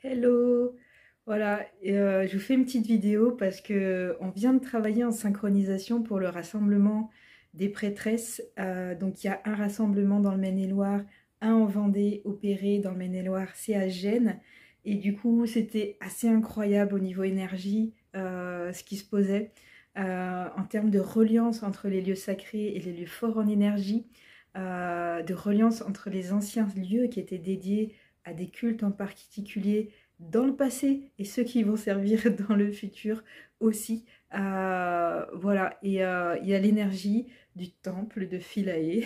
Hello! Voilà, je vous fais une petite vidéo parce que on vient de travailler en synchronisation pour le rassemblement des prêtresses. Donc il y a un rassemblement dans le Maine-et-Loire, un en Vendée, opéré dans le Maine-et-Loire, c'est à Gênes. Et du coup, c'était assez incroyable au niveau énergie, ce qui se posait. En termes de reliance entre les lieux sacrés et les lieux forts en énergie, de reliance entre les anciens lieux qui étaient dédiés à des cultes en particulier dans le passé et ceux qui vont servir dans le futur aussi. Voilà, et il y a l'énergie du temple de Philae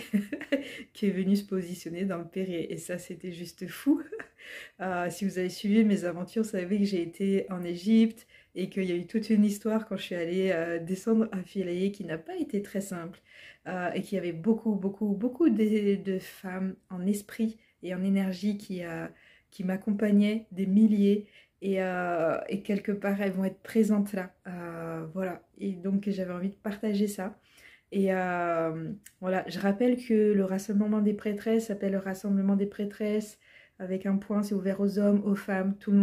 qui est venu se positionner dans le Péré. Et ça, c'était juste fou. Si vous avez suivi mes aventures, vous savez que j'ai été en Égypte et qu'il y a eu toute une histoire quand je suis allée descendre à Philae qui n'a pas été très simple et qu'il y avait beaucoup de femmes en esprit et en énergie qui m'accompagnaient, des milliers, et quelque part elles vont être présentes là. Voilà, et donc j'avais envie de partager ça. Et voilà, je rappelle que le rassemblement des prêtresses s'appelle le rassemblement des prêtresses avec un point, c'est ouvert aux hommes, aux femmes, tout le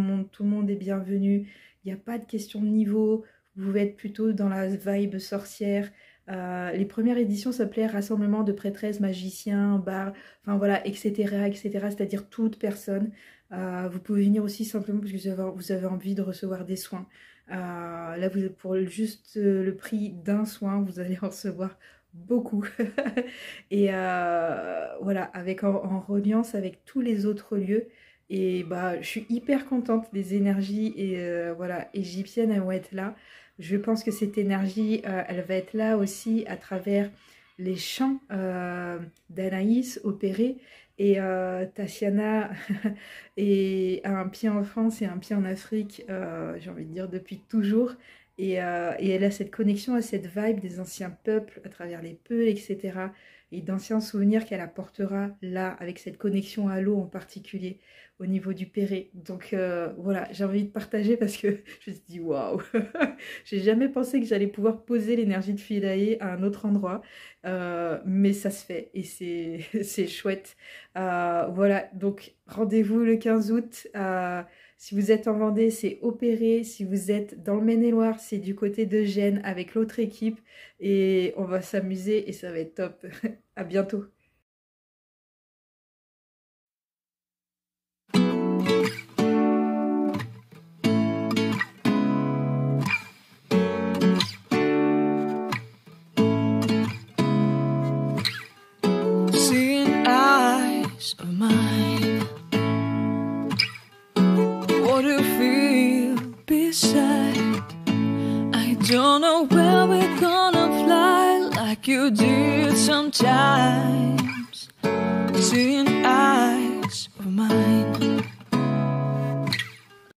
monde est bienvenu. Il n'y a pas de question de niveau, vous pouvez être plutôt dans la vibe sorcière. Les premières éditions s'appelaient Rassemblement de prêtresses, magiciens, bars, enfin voilà, etc., etc., c'est-à-dire toute personne. Vous pouvez venir aussi simplement parce que vous avez envie de recevoir des soins. Là, pour juste le prix d'un soin, vous allez en recevoir beaucoup. Et voilà, en reliance avec tous les autres lieux. Et bah, je suis hyper contente des énergies et voilà, égyptiennes, elles vont être là. Je pense que cette énergie, elle va être là aussi à travers les chants d'Anaïs opérés. Et Tatiana a un pied en France et un pied en Afrique, j'ai envie de dire depuis toujours. Et elle a cette connexion à cette vibe des anciens peuples à travers les Peuls, etc. Et d'anciens souvenirs qu'elle apportera là, avec cette connexion à l'eau en particulier, au niveau du Péré. Donc voilà, j'ai envie de partager parce que je me suis dit waouh, j'ai jamais pensé que j'allais pouvoir poser l'énergie de Philae à un autre endroit, mais ça se fait et c'est chouette. Voilà, donc rendez-vous le 15 août. Si vous êtes en Vendée, c'est opéré. Si vous êtes dans le Maine-et-Loire, c'est du côté de Gênes avec l'autre équipe. Et on va s'amuser et ça va être top. À bientôt. Seeing eyes of mine, what do you feel beside? I don't know where we're gonna fly like you did sometimes. Seeing